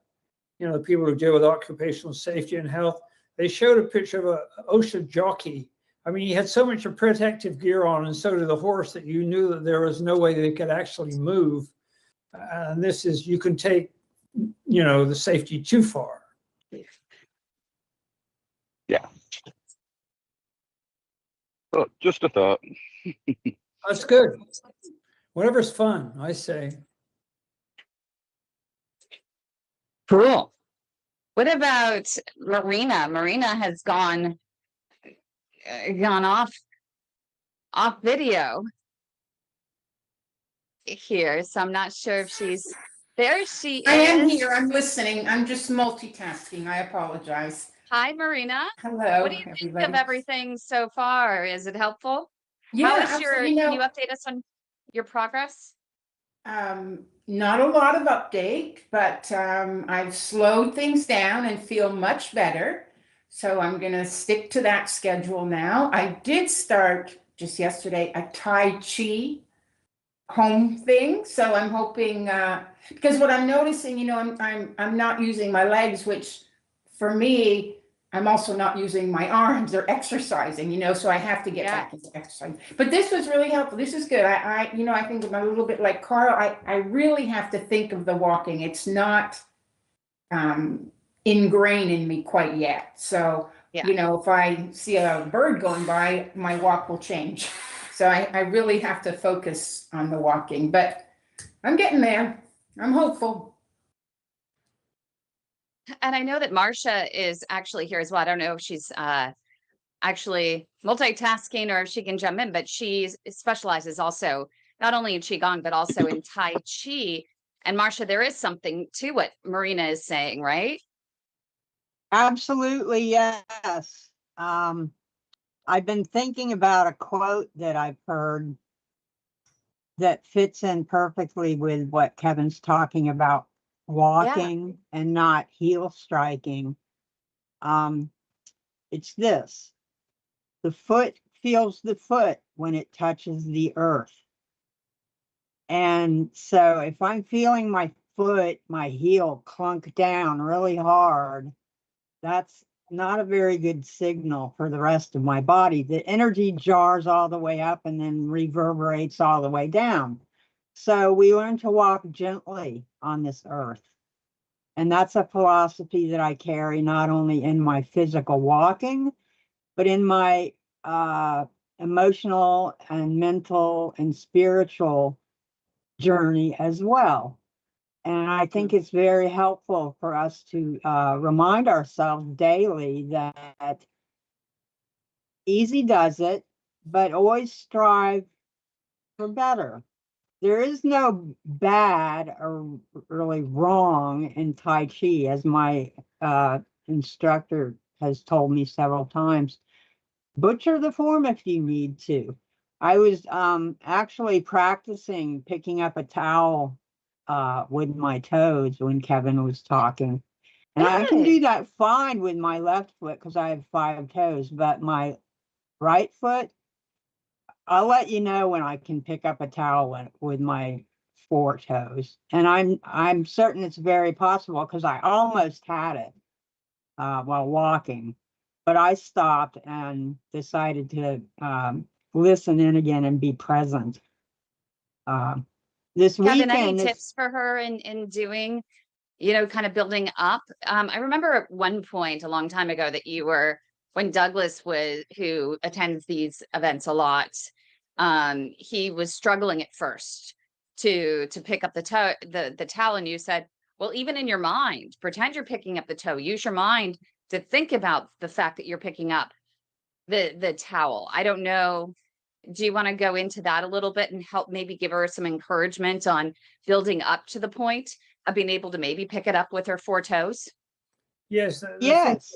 you know, the people who deal with occupational safety and health. They showed a picture of a OSHA jockey. I mean, he had so much of protective gear on, and so did the horse, that you knew that there was no way they could actually move. And this is, you can take, you know, the safety too far. Yeah. But just a thought. That's good. Whatever's fun, I say. Cool. What about Marina? Marina has gone off video here, so I'm not sure if she's there. She is. I am here. I'm listening. I'm just multitasking. I apologize. Hi, Marina. Hello, what do you think of everything so far? Is it helpful? Yeah, How is your, you know, can you update us on your progress? not a lot of update, but I've slowed things down and feel much better. So I'm going to stick to that schedule now. I did start just yesterday a Tai Chi home thing. So I'm hoping, because what I'm noticing, you know, I'm not using my legs, which for me, I'm also not using my arms or exercising, you know, so I have to get back into exercise. But this was really helpful. This is good. You know, I think I'm a little bit like Carl. I really have to think of the walking. It's not ingrained in me quite yet. So, you know, if I see a bird going by, my walk will change. So I really have to focus on the walking, but I'm getting there. I'm hopeful. And I know that Marcia is actually here as well. I don't know if she's actually multitasking or if she can jump in, but she specializes also not only in Qigong, but also in Tai Chi. And Marcia, there is something to what Marina is saying, right? Absolutely, yes. I've been thinking about a quote that I've heard that fits in perfectly with what Kevin's talking about, walking and not heel striking. It's this: the foot feels the foot when it touches the earth. And so if I'm feeling my foot, my heel clunk down really hard, that's not a very good signal for the rest of my body. The energy jars all the way up and then reverberates all the way down. So we learn to walk gently on this earth. And that's a philosophy that I carry not only in my physical walking, but in my emotional and mental and spiritual journey as well. And I think it's very helpful for us to remind ourselves daily that easy does it, but always strive for better. There is no bad or really wrong in Tai Chi, as my instructor has told me several times. Butcher the form if you need to. I was actually practicing picking up a towel with my toes when Kevin was talking. And I can do that fine with my left foot because I have 5 toes, but my right foot, I'll let you know when I can pick up a towel with my 4 toes. And I'm certain it's very possible because I almost had it while walking, but I stopped and decided to listen in again and be present. This Kevin, any weekend, tips for her in doing, kind of building up? I remember at one point a long time ago that you were, when Douglas was, who attends these events a lot, he was struggling at first to pick up the toe, the towel, and you said, well, even in your mind, pretend you're picking up the toe. Use your mind to think about the fact that you're picking up the towel. I don't know. Do you want to go into that a little bit and help maybe give her some encouragement on building up to the point of being able to maybe pick it up with her 4 toes? Yes, yes,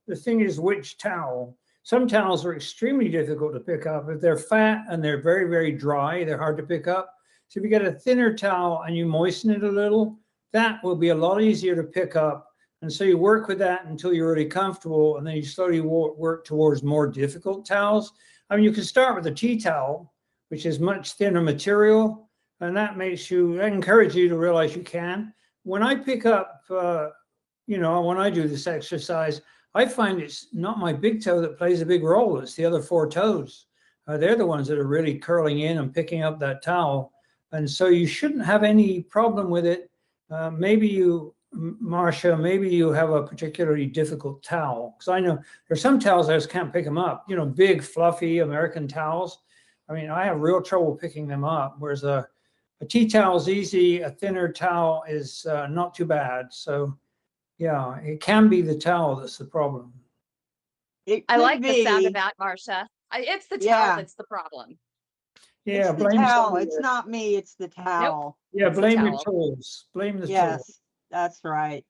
the thing is which towel. Some towels are extremely difficult to pick up. If they're fat and they're very, very dry, they're hard to pick up. So if you get a thinner towel and you moisten it a little, that will be a lot easier to pick up. And so you work with that until you're really comfortable, and then you slowly work towards more difficult towels. I mean, you can start with a tea towel, which is much thinner material, and that encourages you to realize you can. When I pick up, when I do this exercise, I find it's not my big toe that plays a big role. It's the other 4 toes. They're the ones that are really curling in and picking up that towel. And so you shouldn't have any problem with it. Marcia, maybe you have a particularly difficult towel. Because I know there's some towels I just can't pick them up. Big, fluffy American towels. I mean, I have real trouble picking them up. Whereas a tea towel is easy. A thinner towel is not too bad. So yeah, it can be the towel that's the problem. I like the sound of that, Marcia. It's the towel that's the problem. Yeah, it's the towel. It's not me. It's the towel. Yeah, it's blame your tools. Blame the Yes, tools. that's right.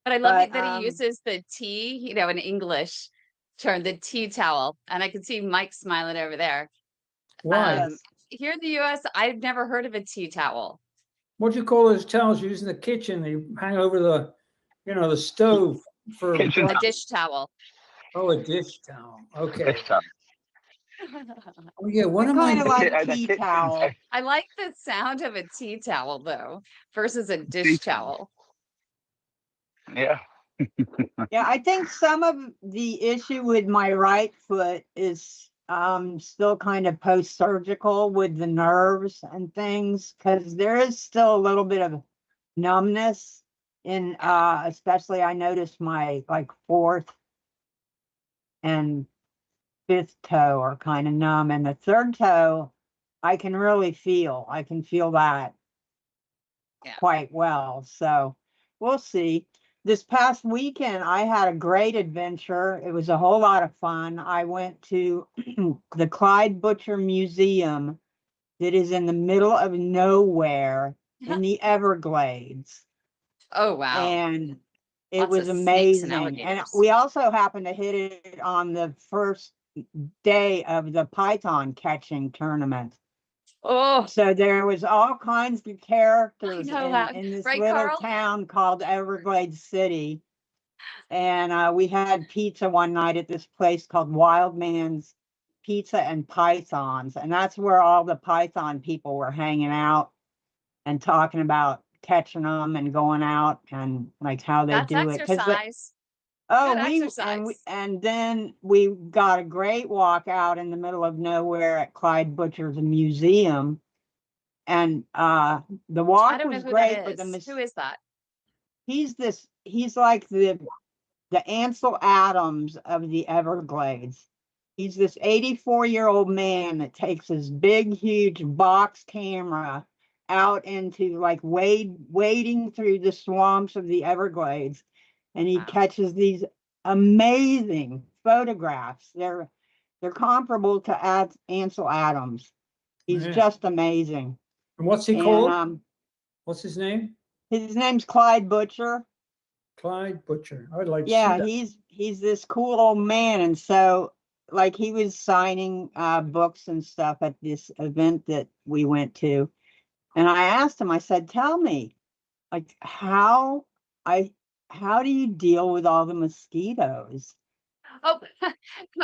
But I love that he uses the tea, in English term, the tea towel. And I can see Mike smiling over there. Why? Here in the US, I've never heard of a tea towel. What do you call those towels you use in the kitchen? They hang over the stove for Kitchen a dish towel. Oh, a dish towel. Okay. Dish towel. Oh yeah, one I of my kind of like The tea kitchen towel. I like the sound of a tea towel though, versus a dish towel. Yeah. Yeah, I think some of the issue with my right foot is still kind of post-surgical with the nerves and things, because there is still a little bit of numbness in especially I noticed my like 4th and 5th toe are kind of numb, and the 3rd toe I can really feel. I can feel that quite well. So we'll see. This past weekend, I had a great adventure. It was a whole lot of fun. I went to the Clyde Butcher Museum that is in the middle of nowhere in the Everglades. Oh, wow. And it Lots was of snakes and amazing. And alligators. we also happened to hit it on the first day of the python catching tournament. Oh, So there was all kinds of characters know that. in this Right, little Carl? town called Everglades City. And we had pizza one night at this place called Wild Man's Pizza and Pythons. And that's where all the python people were hanging out and talking about catching them and going out and like how they That's do it. exercise. Oh, Good we exercise. and then we got a great walk out in the middle of nowhere at Clyde Butcher's museum, and the I walk don't know was who great. that But is. Who is that? he's like the Ansel Adams of the Everglades. He's this 84-year-old man that takes his big, huge box camera out into like wading through the swamps of the Everglades, and he Wow. catches these amazing photographs. They're comparable to Ansel Adams. He's just amazing. And what's he called? What's his name? His name's Clyde Butcher. Clyde Butcher. I'd like to see Yeah, that. he's this cool old man, and so like he was signing books and stuff at this event that we went to. And I asked him, I said, tell me, like how do you deal with all the mosquitoes? Oh, that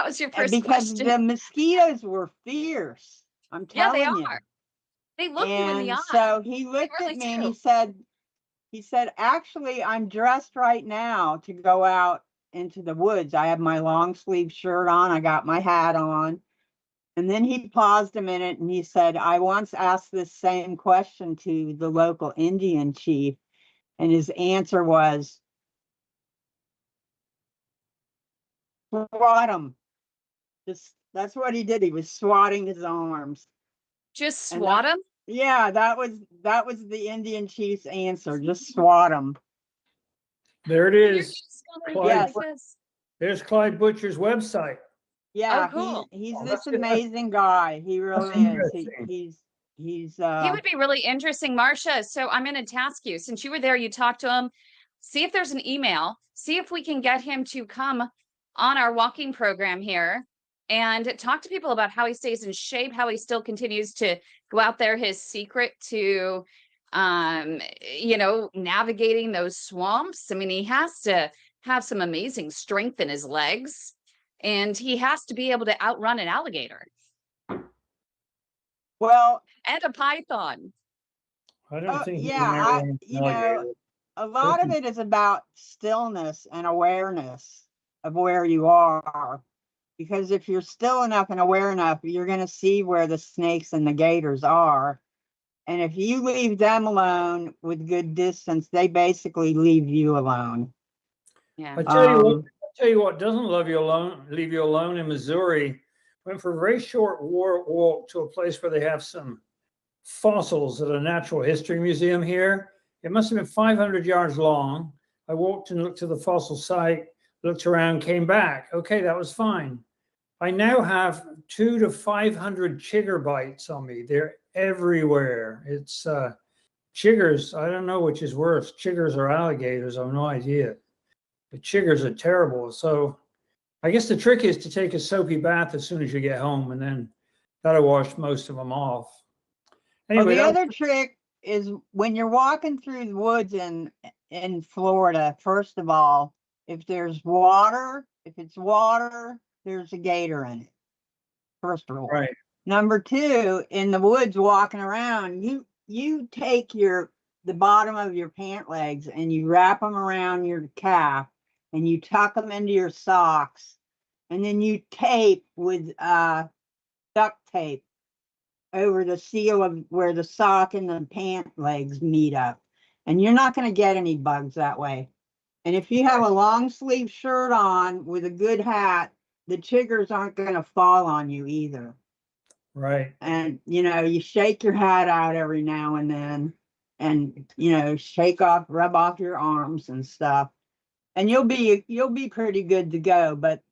was your first Because question. the mosquitoes were fierce. I'm Yeah, they telling you. are. They look you in the And eye. so he looked really at me and do. he said, actually, I'm dressed right now to go out into the woods. I have my long sleeve shirt on. I got my hat on. And then he paused a minute and he said, I once asked this same question to the local Indian chief. And his answer was, swat him. That's what he did. He was swatting his arms. Just And swat them? yeah, that was the Indian chief's answer. Just swat him. There it You're is. just gonna Clyde, Yes. like this. There's Clyde Butcher's website. Yeah, Oh, cool. he's Oh, this that's amazing guy. He That's really is. interesting. He's He would be really interesting, Marcia. So I'm going to task you, since you were there, you talked to him, see if there's an email, see if we can get him to come on our walking program here and talk to people about how he stays in shape, how he still continues to go out there, his secret to, navigating those swamps. I mean, he has to have some amazing strength in his legs, and he has to be able to outrun an alligator well. and a python. I don't think he can Yeah, outrun an alligator. a lot of it is about stillness and awareness of where you are. Because if you're still enough and aware enough, you're going to see where the snakes and the gators are. And if you leave them alone with good distance, they basically leave you alone. Yeah. I tell you what doesn't leave you alone in Missouri. Went for a very short walk to a place where they have some fossils at a natural history museum here. It must have been 500 yards long. I walked and looked to the fossil site, looked around, came back. Okay, that was fine. I now have 200 to 500 chigger bites on me. They're everywhere. It's chiggers. I don't know which is worse, chiggers or alligators. I have no idea. The chiggers are terrible. So I guess the trick is to take a soapy bath as soon as you get home, and then that'll wash most of them off. Well, Anyway, the other trick is when you're walking through the woods in Florida, first of all, if it's water, there's a gator in it. First of all. right. Number two, in the woods walking around, you take the bottom of your pant legs and you wrap them around your calf and you tuck them into your socks, and then you tape with duct tape over the seal of where the sock and the pant legs meet up. And you're not going to get any bugs that way. And if you have a long sleeve shirt on with a good hat, the chiggers aren't going to fall on you either. Right. And, you shake your hat out every now and then and, rub off your arms and stuff. And you'll be pretty good to go. But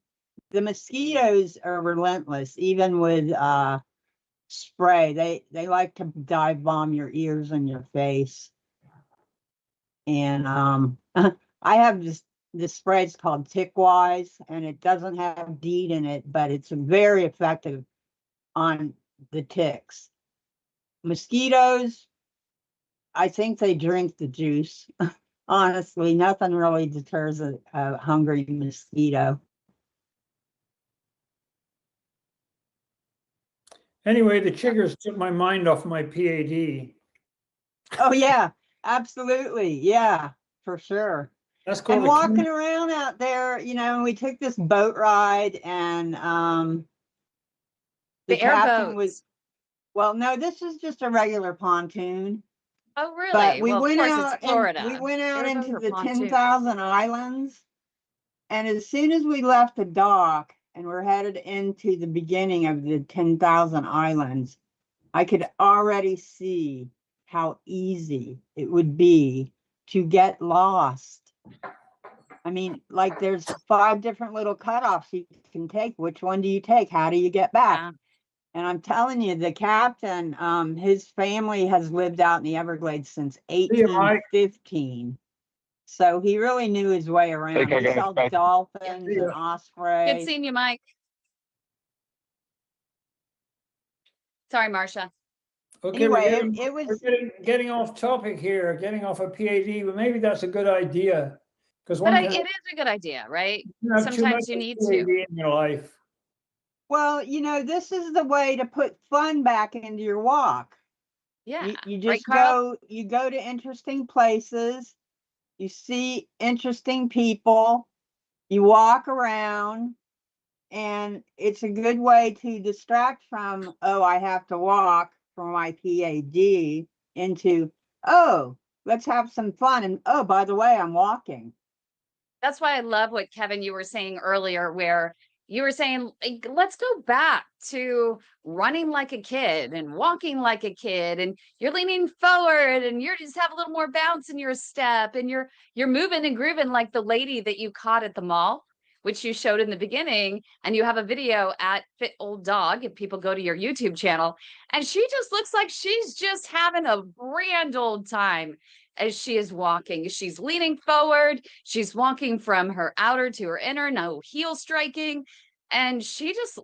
the mosquitoes are relentless, even with spray. They like to dive bomb your ears and your face. And I have this spray. It's called Tickwise, and it doesn't have DEET in it, but it's very effective on the ticks. Mosquitoes, I think they drink the juice. Honestly, nothing really deters a hungry mosquito. Anyway, the chiggers took my mind off my PAD. Oh yeah, absolutely. Yeah, for sure. That's And called walking around out there, we took this boat ride, and the captain was, well, no, this is just a regular pontoon. Oh, really? But we Well, of went course, out it's Florida. and we went out Airboat into or the pontoon? 10,000 islands. And as soon as we left the dock and we're headed into the beginning of the 10,000 islands, I could already see how easy it would be to get lost. I mean, like there's 5 different little cutoffs you can take. Which one do you take? How do you get back? Yeah. And I'm telling you, the captain, his family has lived out in the Everglades since 1815. So he really knew his way around. Okay, He guys, saw bye. dolphins and Good ospreys. seeing you, Mike. Sorry, Marcia. Okay, Anyway, we're getting off topic here, getting off a PAD, but maybe that's a good idea. Because But one can it is a good idea, right? have too much Sometimes you of need PAD to. in your life. well, this is the way to put fun back into your walk. Yeah. You Right, just Carl? you go to interesting places, you see interesting people, you walk around, and it's a good way to distract from, oh, I have to walk for my PAD, into, oh, let's have some fun. And oh, by the way, I'm walking. That's why I love what Kevin, you were saying earlier, where you were saying, like, let's go back to running like a kid and walking like a kid, and you're leaning forward and you're just have a little more bounce in your step, and you're moving and grooving like the lady that you caught at the mall, which you showed in the beginning. And you have a video at Fit Old Dog if people go to your YouTube channel, and she just looks like she's just having a grand old time as she is walking. She's leaning forward. She's walking from her outer to her inner, no heel striking. And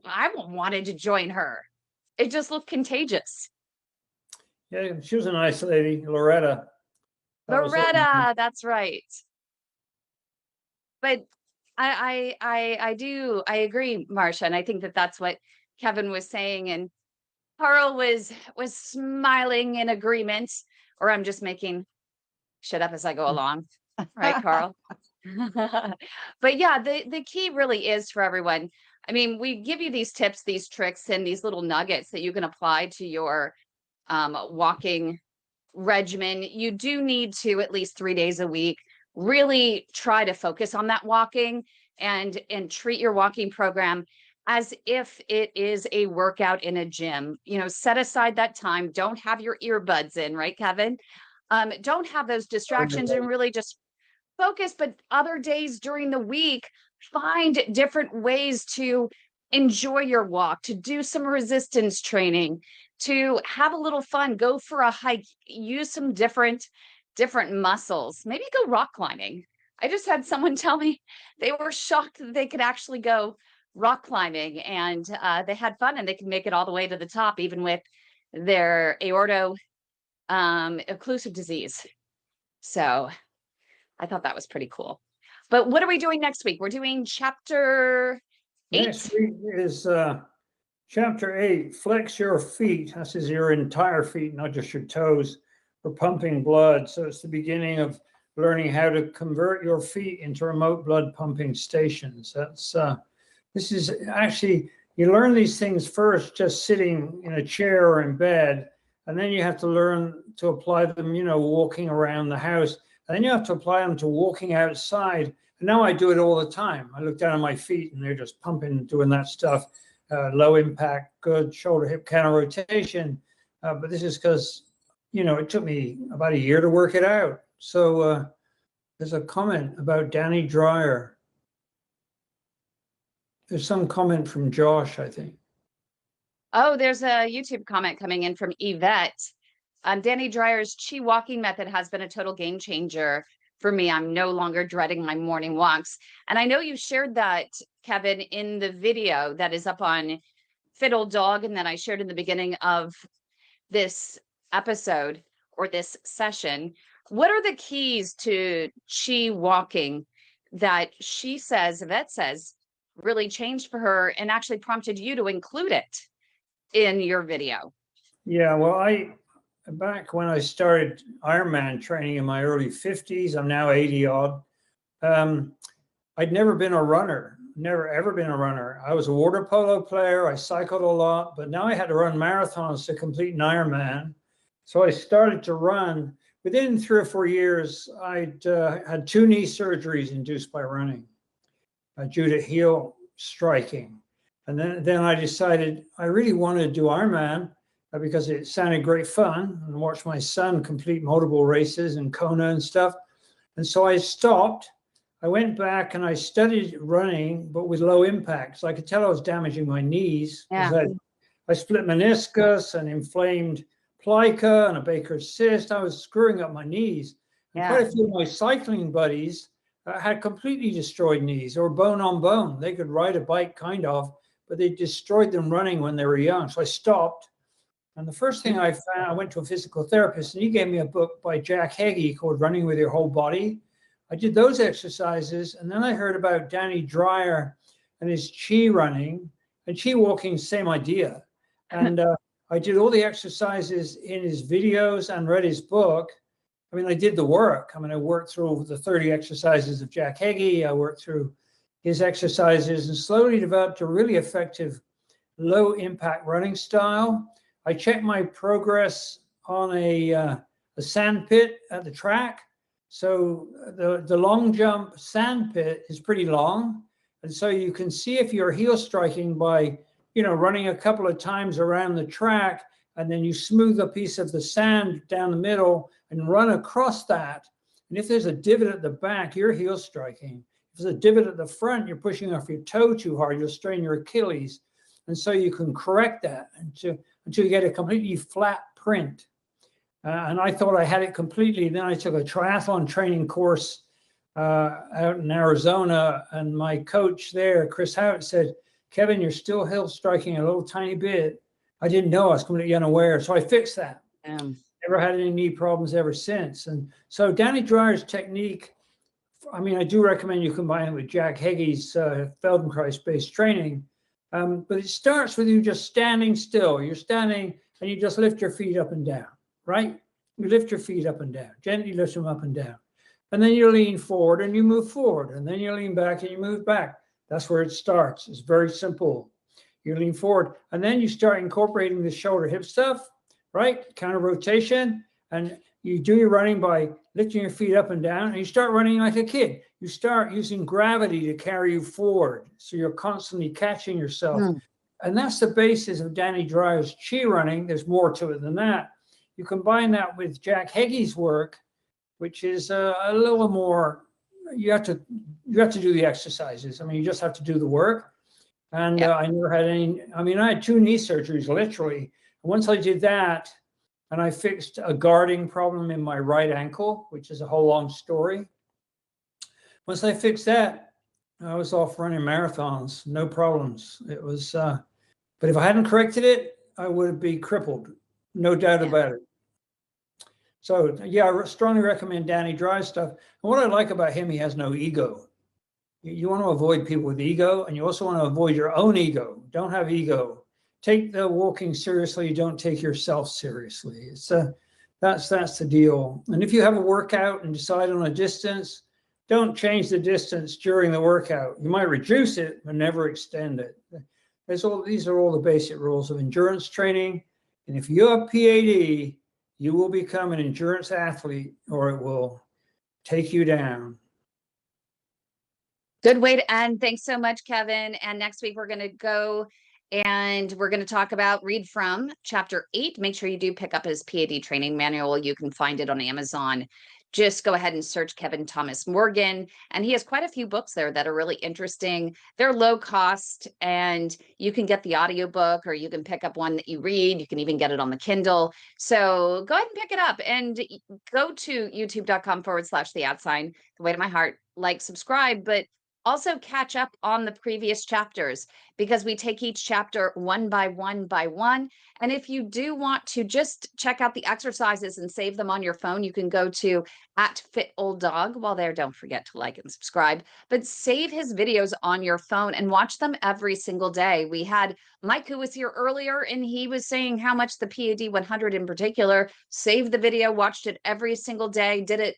I wanted to join her. It just looked contagious. Yeah, she was a nice lady, Loretta. Loretta, that's right. But I agree, Marcia. And I think that that's what Kevin was saying. And Carl was smiling in agreement, or I'm just making shit up as I go along. Right, Carl? But yeah, the key really is for everyone. I mean, we give you these tips, these tricks, and these little nuggets that you can apply to your walking regimen. You do need to, at least 3 days a week, really try to focus on that walking, and treat your walking program as if it is a workout in a gym. Set aside that time. Don't have your earbuds in, right, Kevin? Don't have those distractions, and really just focus. But other days during the week, find different ways to enjoy your walk, to do some resistance training, to have a little fun, go for a hike, use some different muscles, maybe go rock climbing. I just had someone tell me they were shocked that they could actually go rock climbing, and they had fun, and they could make it all the way to the top, even with their aorto occlusive disease. So I thought that was pretty cool. But what are we doing next week? We're doing chapter 8. Next week is chapter 8, flex your feet. This is your entire feet, not just your toes, for pumping blood. So it's the beginning of learning how to convert your feet into remote blood pumping stations. This is actually, you learn these things first just sitting in a chair or in bed, and then you have to learn to apply them, walking around the house. And then you have to apply them to walking outside. And now I do it all the time. I look down at my feet and they're just pumping, doing that stuff. Low impact, good shoulder hip counter rotation. But this is because, it took me about a year to work it out. So there's a comment about Danny Dreyer. There's some comment from Josh, I think. Oh, there's a YouTube comment coming in from Yvette. Danny Dreyer's Chi walking method has been a total game changer for me. I'm no longer dreading my morning walks. And I know you shared that, Kevin, in the video that is up on Fit Old Dog, and that I shared in the beginning of this episode, or this session. What are the keys to Chi walking that Yvette says, really changed for her and actually prompted you to include it in your video? Yeah, well, back when I started Ironman training in my early 50s, I'm now 80 odd. I'd never been a runner, never ever been a runner. I was a water polo player. I cycled a lot, but now I had to run marathons to complete an Ironman. So I started to run. Within 3 or 4 years, I'd had 2 knee surgeries induced by running due to heel striking. And then I decided I really wanted to do Ironman because it sounded great fun, and watch my son complete multiple races in Kona and stuff. And so I stopped. I went back and I studied running, but with low impact. So I could tell I was damaging my knees. Yeah. I split meniscus and inflamed plica and a Baker's cyst. I was screwing up my knees. And quite a few of my cycling buddies had completely destroyed knees, or bone on bone. They could ride a bike kind of, but they destroyed them running when they were young. So I stopped. And the first thing I found, I went to a physical therapist and he gave me a book by Jack Hagee called Running with Your Whole Body. I did those exercises, and then I heard about Danny Dreyer and his chi running and chi walking, same idea. And I did all the exercises in his videos and read his book. I mean, I did the work. I mean, I worked through the 30 exercises of Jack Hagee. I worked through his exercises and slowly developed a really effective low impact running style. I checked my progress on a sand pit at the track. So the long jump sand pit is pretty long. And so you can see if you're heel striking by, running a couple of times around the track, and then you smooth a piece of the sand down the middle and run across that. And if there's a divot at the back, you're heel striking. If there's a divot at the front, you're pushing off your toe too hard, you'll strain your Achilles. And so you can correct that until you get a completely flat print. And I thought I had it completely. Then I took a triathlon training course out in Arizona, and my coach there, Chris Howard, said, "Kevin, you're still heel striking a little tiny bit." I didn't know. I was completely unaware. So I fixed that. Never had any knee problems ever since. And so Danny Dreyer's technique, I mean, I do recommend you combine it with Jack Hagee's Feldenkrais-based training. But it starts with you just standing still. You're standing and you just lift your feet up and down, right? You lift your feet up and down, gently lift them up and down. And then you lean forward and you move forward. And then you lean back and you move back. That's where it starts. It's very simple. You lean forward and then you start incorporating the shoulder hip stuff, right? Counter rotation. And you do your running by lifting your feet up and down, and you start running like a kid. You start using gravity to carry you forward. So you're constantly catching yourself. And that's the basis of Danny Dreyer's chi running. There's more to it than that. You combine that with Jack Hagee's work, which is a little more, you have to do the exercises. I mean, you just have to do the work. And I never had any, I mean, I had 2 knee surgeries, literally. Once I did that, and I fixed a guarding problem in my right ankle, which is a whole long story. Once I fixed that, I was off running marathons, no problems. It was, but if I hadn't corrected it, I would be crippled, no doubt about it. So yeah, I strongly recommend Danny Dreyer stuff. And what I like about him, he has no ego. You want to avoid people with ego, and you also want to avoid your own ego. Don't have ego. Take the walking seriously. Don't take yourself seriously. It's that's the deal. And if you have a workout and decide on a distance, don't change the distance during the workout. You might reduce it, but never extend it. These are all the basic rules of endurance training. And if you have PAD, you will become an endurance athlete, or it will take you down. Good way to end. Thanks so much, Kevin. And next week, we're going to go and we're going to talk about, read from chapter 8. Make sure you do pick up his PAD training manual. You can find it on Amazon. Just go ahead and search Kevin Thomas Morgan. And he has quite a few books there that are really interesting. They're low cost, and you can get the audiobook, or you can pick up one that you read. You can even get it on the Kindle. So go ahead and pick it up and go to youtube.com/the@sign, the way to my heart, like, subscribe, but also catch up on the previous chapters, because we take each chapter one by one by one. And if you do want to just check out the exercises and save them on your phone, you can go to @FitOldDog. While there, don't forget to like and subscribe, but save his videos on your phone and watch them every single day. We had Mike, who was here earlier, and he was saying how much the PAD 100 in particular, saved the video, watched it every single day, did it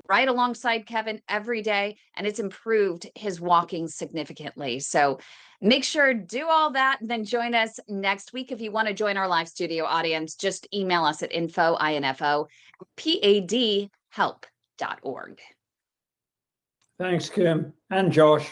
right alongside Kevin every day, and it's improved his walking significantly. So make sure to do all that, and then join us next week. If you want to join our live studio audience, just email us at info@padhelp.org. Thanks, Kim and Josh.